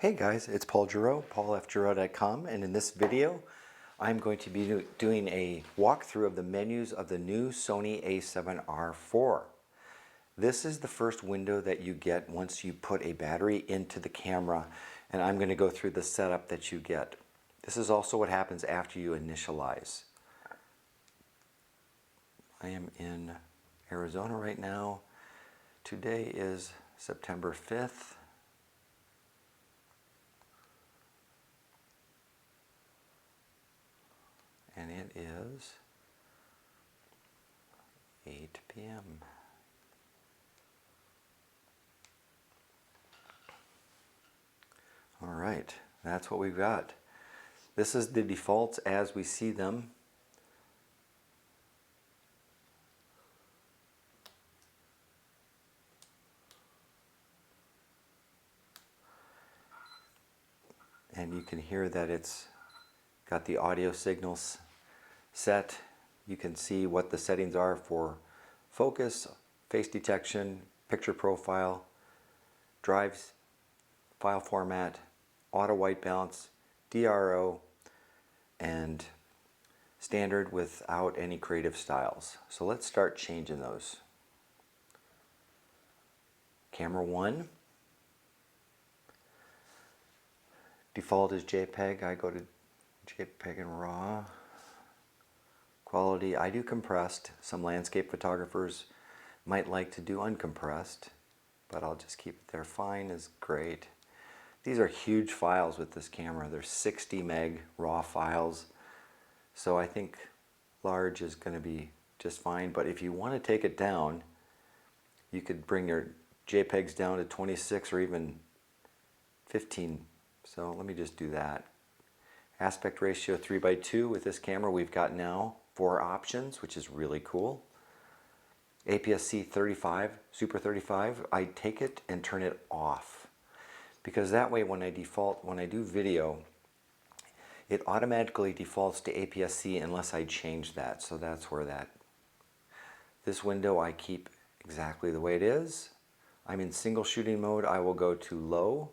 Hey guys, it's Paul Giroux, paulfgiroux.com, and in this video I'm going to be doing a walkthrough of the menus of the new Sony a7R IV. This is the first window that you get once you put a battery into the camera, and I'm going to go through the setup that you get. This is also what happens after you initialize. I am in Arizona right now. Today is September 5th. And it is 8 p.m. All right, that's what we've got. This is the defaults as we see them. And you can hear that it's got the audio signals set. You can see what the settings are for focus, face detection, picture profile, drives, file format, auto white balance, DRO, and standard without any creative styles. So let's start changing those. Camera 1. Default is JPEG. I go to JPEG and RAW. Quality, I do compressed. Some landscape photographers might like to do uncompressed, but I'll just keep it there. Fine is great. These are huge files with this camera. They're 60 meg raw files. So I think large is going to be just fine. But if you want to take it down, you could bring your JPEGs down to 26 or even 15. So let me just do that. Aspect ratio 3:2 with this camera. We've got now 4 options, which is really cool. APS-C 35, Super 35, I take it and turn it off. Because that way when I do video, it automatically defaults to APS-C unless I change that. So that's where this window I keep exactly the way it is. I'm in single shooting mode. I will go to low.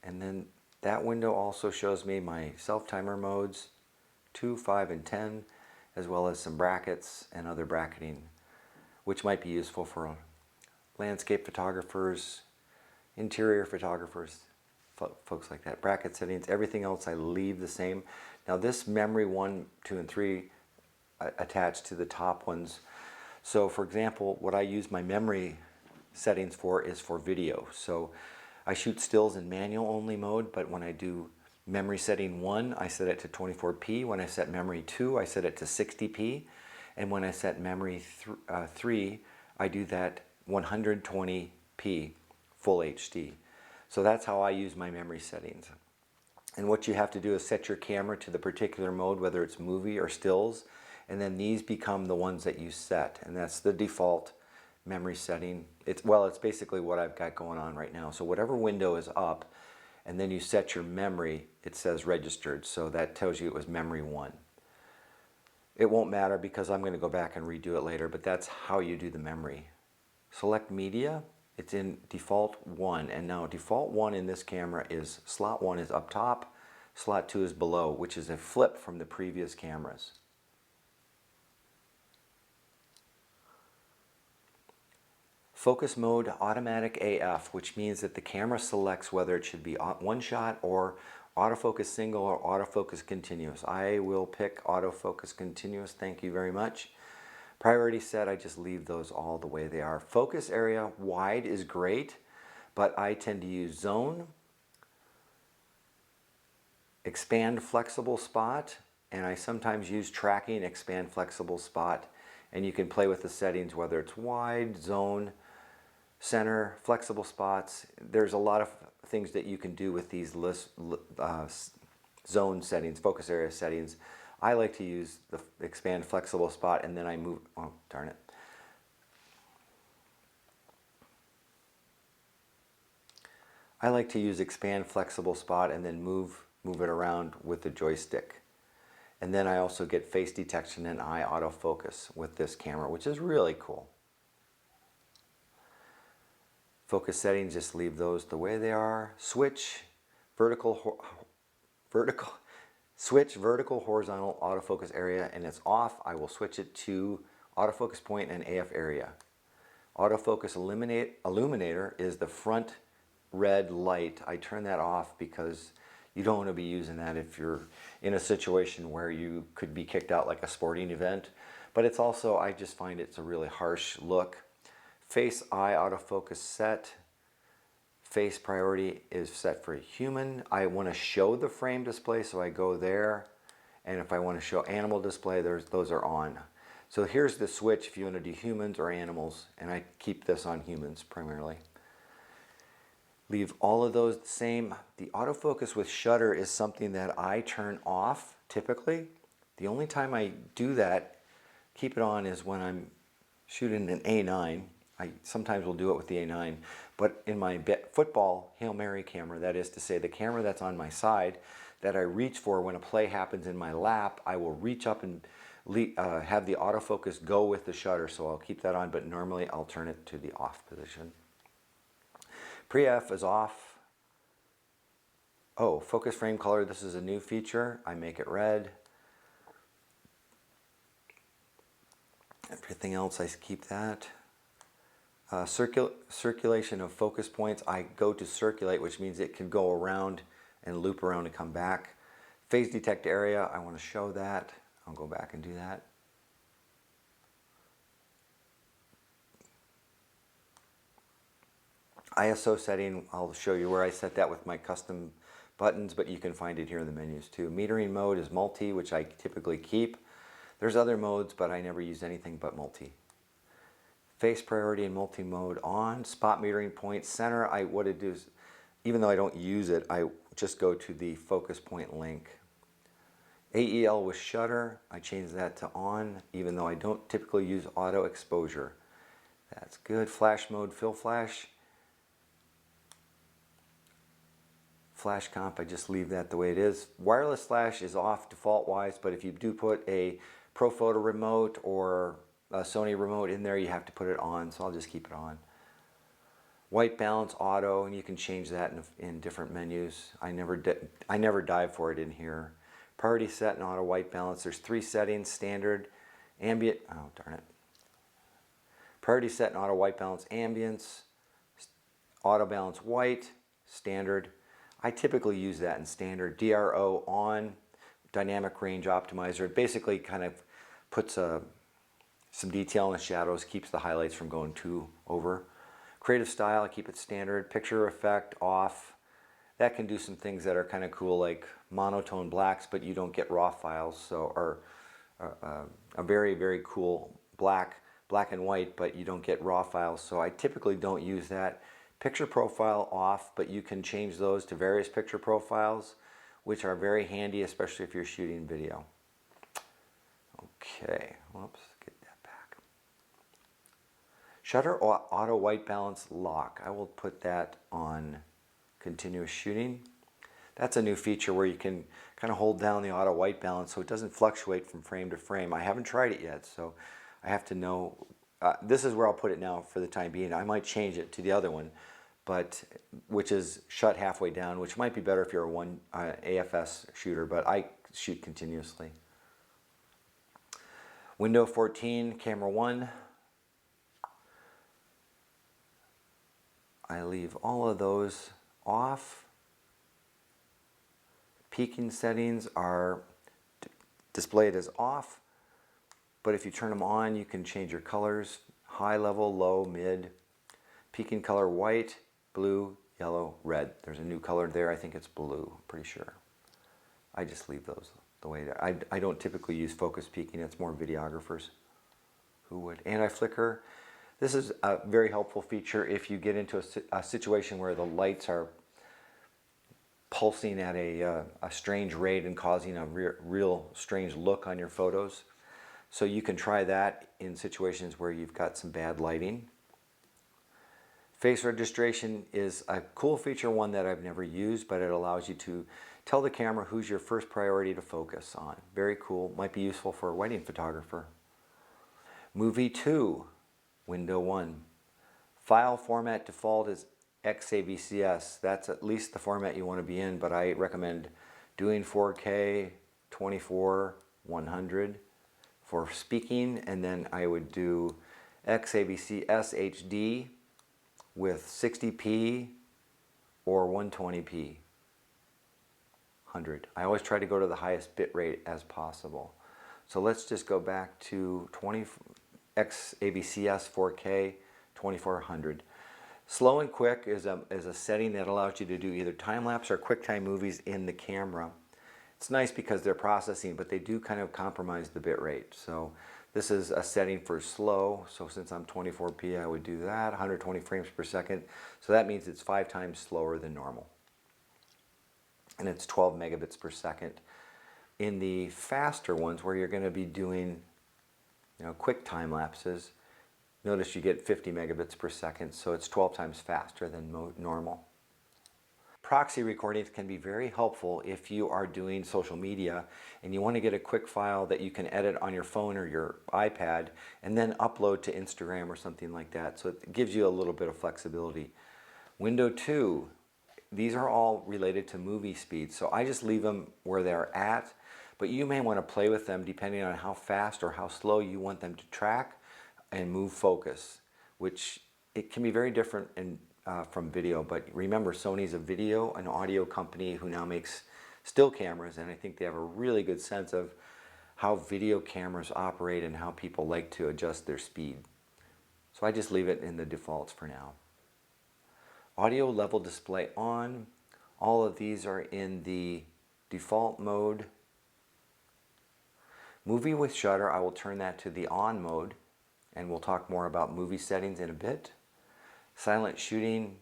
And then that window also shows me my self-timer modes, 2, 5, and 10, as well as some brackets and other bracketing, which might be useful for landscape photographers, interior photographers, folks like that. Bracket settings, everything else I leave the same. Now this memory 1, 2, and 3 attached to the top ones. So for example, what I use my memory settings for is for video. So I shoot stills in manual only mode, but when I do memory setting 1, I set it to 24p. When I set memory 2, I set it to 60p. And when I set memory 3, I do that 120p full HD. So that's how I use my memory settings. And what you have to do is set your camera to the particular mode, whether it's movie or stills, and then these become the ones that you set. And that's the default memory setting. It's basically what I've got going on right now. So whatever window is up, and then you set your memory, it says registered. So that tells you it was memory 1. It won't matter because I'm going to go back and redo it later, but that's how you do the memory. Select media. It's in default 1, and now default 1 in this camera is slot 1 is up top, slot 2 is below, which is a flip from the previous cameras. Focus mode automatic AF, which means that the camera selects whether it should be one shot or autofocus single or autofocus continuous. I will pick autofocus continuous, thank you very much. Priority set, I just leave those all the way they are. Focus area wide is great, but I tend to use zone, expand flexible spot, and I sometimes use tracking, expand flexible spot. And you can play with the settings, whether it's wide, zone, center, flexible spots. There's a lot of things that you can do with these zone settings, focus area settings. I like to use the expand flexible spot, and then I move, oh darn it. I like to use expand flexible spot and then move it around with the joystick. And then I also get face detection and eye autofocus with this camera, which is really cool. Focus settings, just leave those the way they are. Switch vertical, horizontal autofocus area, and it's off. I will switch it to autofocus point and AF area. Autofocus illuminator is the front red light. I turn that off because you don't want to be using that if you're in a situation where you could be kicked out like a sporting event. But it's also, I just find it's a really harsh look. Face eye autofocus set. Face priority is set for human. I want to show the frame display, so I go there. And if I want to show animal display, those are on. So here's the switch if you want to do humans or animals, and I keep this on humans primarily. Leave all of those the same. The autofocus with shutter is something that I turn off typically. The only time I do that, keep it on, is when I'm shooting an A9. I sometimes will do it with the A9, but in my football Hail Mary camera, that is to say the camera that's on my side that I reach for when a play happens in my lap, I will reach up and have the autofocus go with the shutter, so I'll keep that on, but normally I'll turn it to the off position. Pre-F is off. Oh, focus frame color, this is a new feature. I make it red. Everything else, I keep that. Circulation of focus points, I go to circulate, which means it can go around and loop around and come back. Phase detect area, I want to show that. I'll go back and do that. ISO setting, I'll show you where I set that with my custom buttons, but you can find it here in the menus too. Metering mode is multi, which I typically keep. There's other modes, but I never use anything but multi. Face priority and multi-mode on. Spot metering point center, what it does, even though I don't use it, I just go to the focus point link. AEL with shutter, I change that to on, even though I don't typically use auto exposure. That's good. Flash mode, fill flash. Flash comp, I just leave that the way it is. Wireless flash is off default-wise, but if you do put a Profoto remote or a Sony remote in there, you have to put it on, so I'll just keep it on. White balance auto, and you can change that in different menus. I never dive for it in here. Priority set and auto white balance. There's 3 settings: standard, ambient. Oh darn it. Priority set and auto white balance, ambience, auto balance white, standard. I typically use that in standard. DRO on, dynamic range optimizer. It basically kind of puts some detail in the shadows, keeps the highlights from going too over. Creative style, I keep it standard. Picture effect off. That can do some things that are kind of cool, like monotone blacks, but you don't get raw files. So, or a very, very cool black and white, but you don't get raw files. So I typically don't use that. Picture profile off, but you can change those to various picture profiles, which are very handy, especially if you're shooting video. Okay, whoops, get that back. Shutter auto white balance lock. I will put that on continuous shooting. That's a new feature where you can kind of hold down the auto white balance so it doesn't fluctuate from frame to frame. I haven't tried it yet, so I have to know. This is where I'll put it now for the time being. I might change it to the other one, but which is shut halfway down, which might be better if you're a one AFS shooter, but I shoot continuously. Window 14, camera 1. I leave all of those off. Peaking settings are displayed as off, but if you turn them on, you can change your colors: high, level, low, mid. Peaking color white, blue, yellow, red. There's a new color there. I think it's blue, pretty sure. I just leave those the way that I don't typically use focus peaking. It's more videographers who would. Anti-flicker. This is a very helpful feature if you get into a situation where the lights are pulsing at a strange rate and causing a real strange look on your photos. So you can try that in situations where you've got some bad lighting. Face registration is a cool feature, one that I've never used, but it allows you to tell the camera who's your first priority to focus on. Very cool, might be useful for a wedding photographer. Movie 2, window 1. File format default is XAVCS. That's at least the format you want to be in, but I recommend doing 4K, 24, 100 for speaking, and then I would do XAVCS HD with 60p or 120p, 100. I always try to go to the highest bit rate as possible. So let's just go back to XAVCS 4K 2400. Slow and quick is a setting that allows you to do either time-lapse or QuickTime movies in the camera. It's nice because they're processing, but they do kind of compromise the bit rate. So this is a setting for slow. So since I'm 24p, I would do that, 120 frames per second. So that means it's 5 times slower than normal. And it's 12 megabits per second. In the faster ones where you're going to be doing, quick time lapses, notice you get 50 megabits per second, so it's 12 times faster than normal. Proxy recordings can be very helpful if you are doing social media and you want to get a quick file that you can edit on your phone or your iPad and then upload to Instagram or something like that. So it gives you a little bit of flexibility. Window 2, these are all related to movie speed, so I just leave them where they're at, but you may want to play with them depending on how fast or how slow you want them to track and move focus, which it can be very different from video. But remember, Sony's a video and audio company who now makes still cameras, and I think they have a really good sense of how video cameras operate and how people like to adjust their speed. So I just leave it in the defaults for now. Audio level display on. All of these are in the default mode. Movie with shutter, I will turn that to the on mode, and we'll talk more about movie settings in a bit. Silent shooting,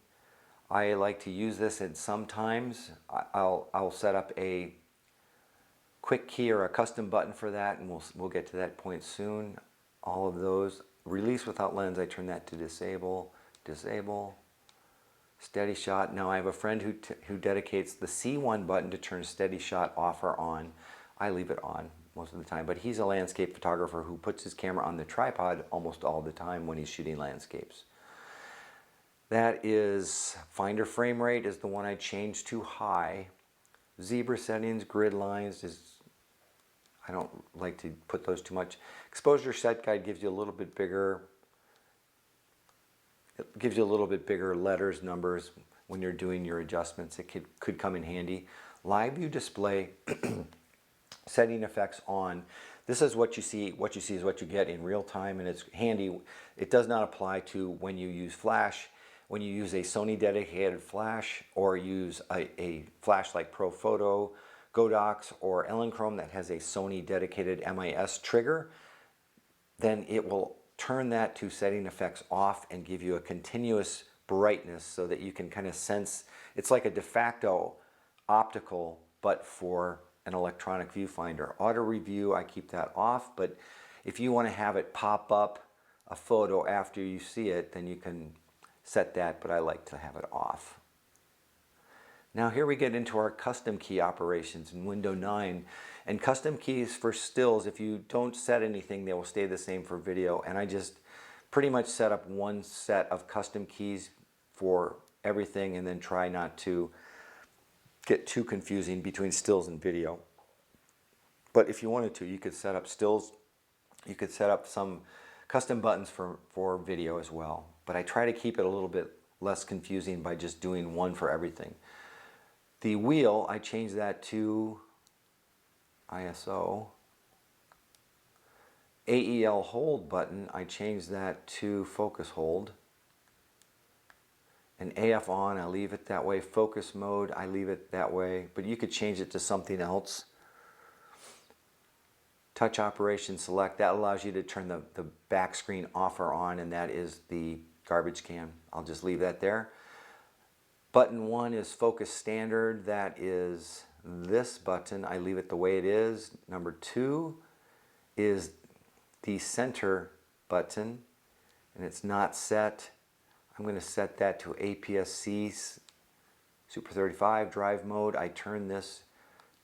I like to use this, and sometimes I'll set up a quick key or a custom button for that, and we'll get to that point soon. All of those. Release without lens, I turn that to disable. Steady shot. Now I have a friend who dedicates the C1 button to turn steady shot off or on. I leave it on most of the time, but he's a landscape photographer who puts his camera on the tripod almost all the time when he's shooting landscapes. That is finder frame rate is the one I changed to high. Zebra settings, grid lines I don't like to put those too much. Exposure set guide gives you a little bit bigger. It gives you a little bit bigger letters, numbers when you're doing your adjustments. It could come in handy. Live view display, setting effects on. This is what you see. What you see is what you get in real time, and it's handy. It does not apply to when you use flash. When you use a Sony dedicated flash or use a flash like ProPhoto, Godox, or Elechrome that has a Sony dedicated MIS trigger, then it will turn that to setting effects off and give you a continuous brightness so that you can kind of sense. It's like a de facto optical, but for an electronic viewfinder. Auto review, I keep that off, but if you want to have it pop up a photo after you see it, then you can set that, but I like to have it off. Now here we get into our custom key operations in window 9. And custom keys for stills, if you don't set anything, they will stay the same for video. And I just pretty much set up one set of custom keys for everything and then try not to get too confusing between stills and video. But if you wanted to, you could set up stills. You could set up some custom buttons for video as well. But I try to keep it a little bit less confusing by just doing one for everything. The wheel, I changed that to ISO. AEL hold button, I changed that to focus hold. And AF on, I leave it that way. Focus mode, I leave it that way. But you could change it to something else. Touch operation select, that allows you to turn the back screen off or on, and that is the garbage can. I'll just leave that there. Button 1 is focus standard. That is this button. I leave it the way it is. Number 2 is the center button, and it's not set. I'm going to set that to APS-C Super 35 drive mode. I turn this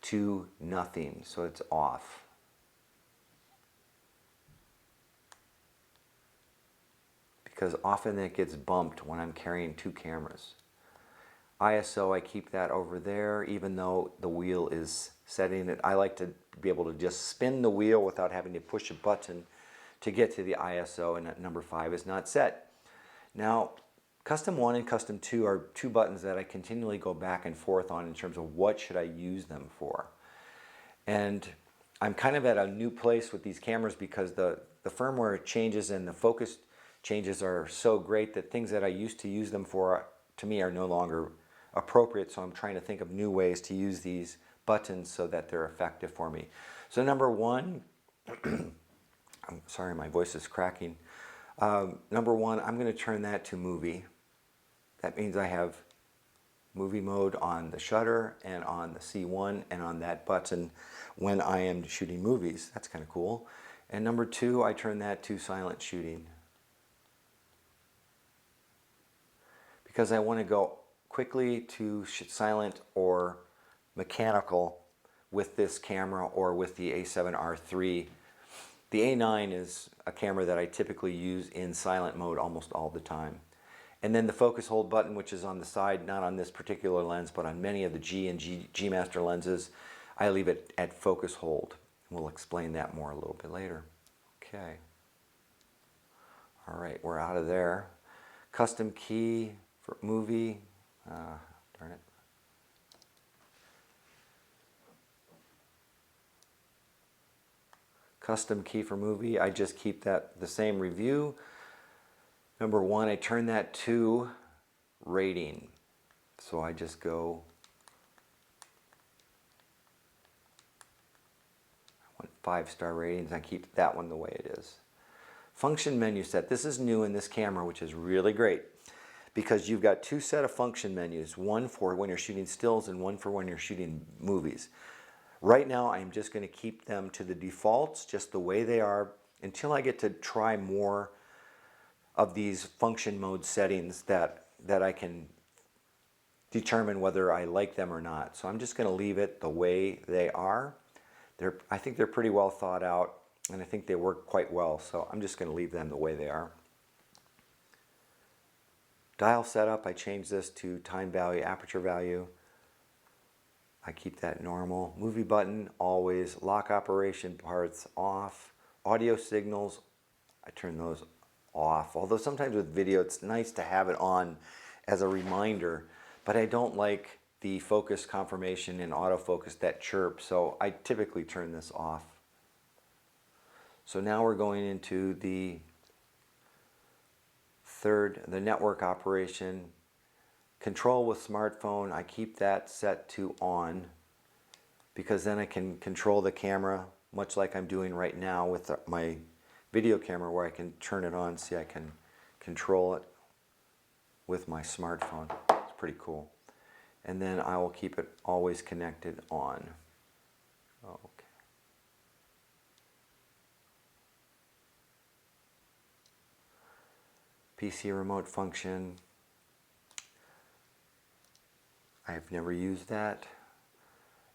to nothing, so it's off. because often it gets bumped when I'm carrying two cameras. ISO, I keep that over there, even though the wheel is setting it. I like to be able to just spin the wheel without having to push a button to get to the ISO, and that number 5 is not set. Now, Custom 1 and Custom 2 are two buttons that I continually go back and forth on in terms of what should I use them for. And I'm kind of at a new place with these cameras because the firmware changes and the focus changes are so great that things that I used to use them for, to me, are no longer appropriate. So I'm trying to think of new ways to use these buttons so that they're effective for me. So number 1, I'm sorry, my voice is cracking. Number 1, I'm going to turn that to movie. That means I have movie mode on the shutter and on the C1 and on that button when I am shooting movies. That's kind of cool. And number 2, I turn that to silent shooting, because I want to go quickly to silent or mechanical with this camera or with the a7RIV. The A9 is a camera that I typically use in silent mode almost all the time. And then the focus hold button, which is on the side, not on this particular lens, but on many of the G and G Master lenses, I leave it at focus hold. We'll explain that more a little bit later. Okay. All right, we're out of there. Custom key for movie. Darn it. Custom key for movie, I just keep that the same review. Number 1, I turn that to rating. So I just go, I want 5-star ratings. I keep that one the way it is. Function menu set. This is new in this camera, which is really great because you've got 2 set of function menus, one for when you're shooting stills and one for when you're shooting movies. Right now, I'm just going to keep them to the defaults, just the way they are, until I get to try more of these function mode settings that I can determine whether I like them or not. So I'm just going to leave it the way they are. I think they're pretty well thought out, and I think they work quite well. So I'm just going to leave them the way they are. Dial setup, I change this to time value, aperture value. I keep that normal. Movie button, always. Lock operation parts off. Audio signals, I turn those off. Although sometimes with video, it's nice to have it on as a reminder, but I don't like the focus confirmation and autofocus, that chirp, so I typically turn this off. So now we're going into the the network operation. Control with smartphone, I keep that set to on because then I can control the camera much like I'm doing right now with my video camera, where I can turn it on. See, I can control it with my smartphone. It's pretty cool. And then I will keep it always connected on. Okay. PC remote function. I've never used that.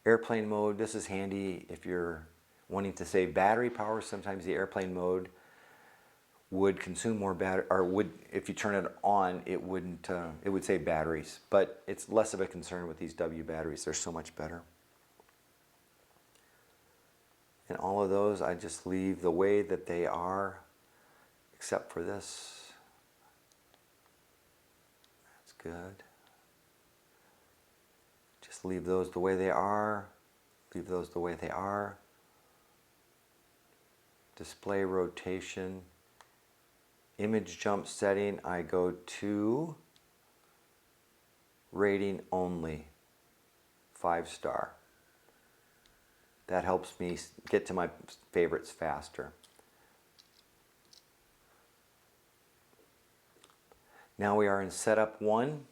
Airplane mode, this is handy if you're wanting to save battery power. Sometimes the airplane mode would consume more battery, or would, if you turn it on, it wouldn't, it would save batteries, but it's less of a concern with these W batteries. They're so much better. And all of those, I just leave the way that they are, except for this. That's good. Just leave those the way they are. Leave those the way they are. Display rotation. Image jump setting, I go to rating only, 5-star. That helps me get to my favorites faster. Now we are in setup 1,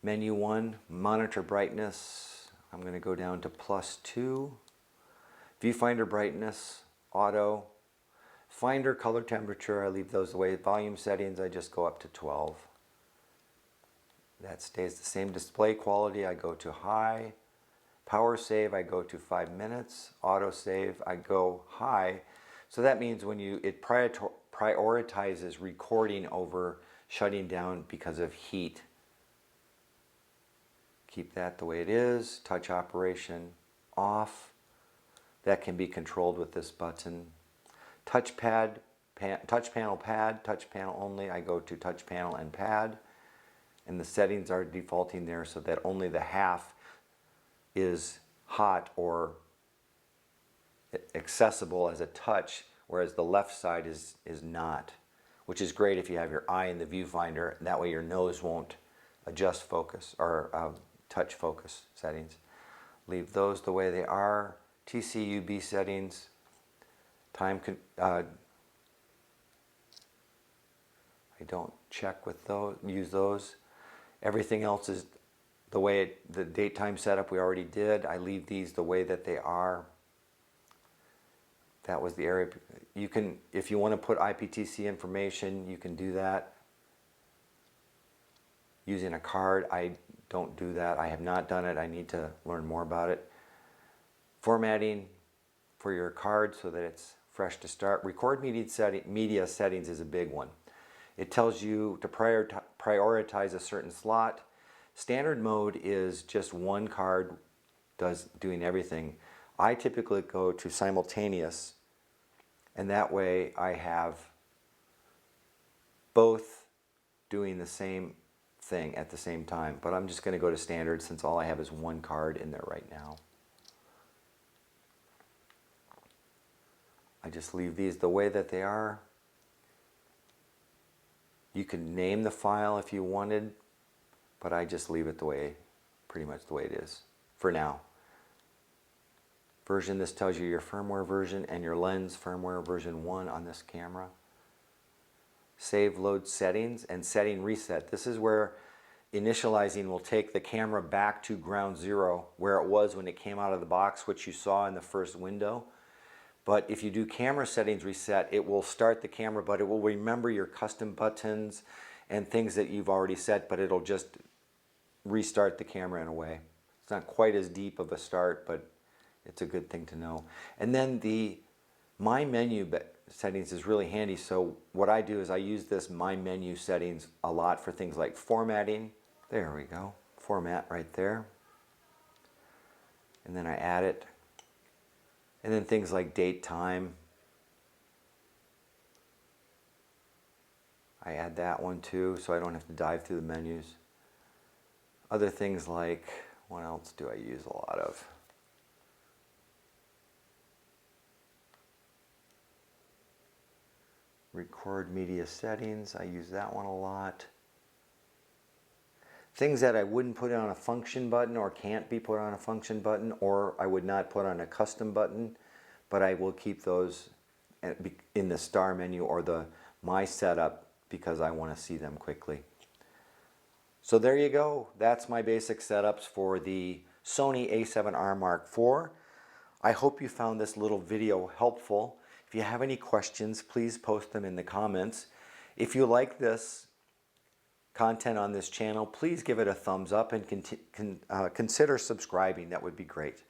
menu 1, monitor brightness. I'm going to go down to +2. Viewfinder brightness, auto. Finder color temperature, I leave those the way. Volume settings, I just go up to 12. That stays the same. Display quality, I go to high. Power save, I go to 5 minutes. Auto save, I go high. So that means when it prioritizes recording over shutting down because of heat. Keep that the way it is. Touch operation off. That can be controlled with this button. Touch panel pad, touch panel only. I go to touch panel and pad. And the settings are defaulting there so that only the half is hot or accessible as a touch, whereas the left side is not, which is great if you have your eye in the viewfinder. That way your nose won't adjust focus or touch focus settings. Leave those the way they are. TCUB settings, I don't check with those, use those. Everything else is the way the date time setup we already did. I leave these the way that they are. That was the area. You can, if you want to put IPTC information, you can do that using a card. I don't do that. I have not done it. I need to learn more about it. Formatting for your card so that it's fresh to start. Record media settings is a big one. It tells you to prioritize a certain slot. Standard mode is just one card doing everything. I typically go to simultaneous, and that way I have both doing the same thing at the same time. But I'm just going to go to standard since all I have is one card in there right now. I just leave these the way that they are. You can name the file if you wanted, but I just leave it the way, pretty much the way it is for now. Version, this tells you your firmware version and your lens firmware version 1 on this camera. Save, load settings, and setting reset. This is where initializing will take the camera back to ground zero, where it was when it came out of the box, which you saw in the first window. But if you do camera settings reset, it will start the camera, but it will remember your custom buttons and things that you've already set, but it'll just restart the camera in a way. It's not quite as deep of a start, but it's a good thing to know. And then the My Menu settings is really handy. So what I do is I use this My Menu settings a lot for things like formatting. There we go, format right there. And then I add it. And then things like date, time. I add that one too, so I don't have to dive through the menus. Other things like, what else do I use a lot of? Record media settings, I use that one a lot. Things that I wouldn't put on a function button or can't be put on a function button, or I would not put on a custom button, but I will keep those in the star menu or the My Setup because I want to see them quickly. So there you go. That's my basic setups for the Sony a7R Mark IV. I hope you found this little video helpful. If you have any questions, please post them in the comments. If you like this content on this channel, please give it a thumbs up and consider subscribing. That would be great.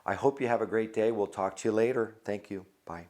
I hope you have a great day. We'll talk to you later. Thank you. Bye.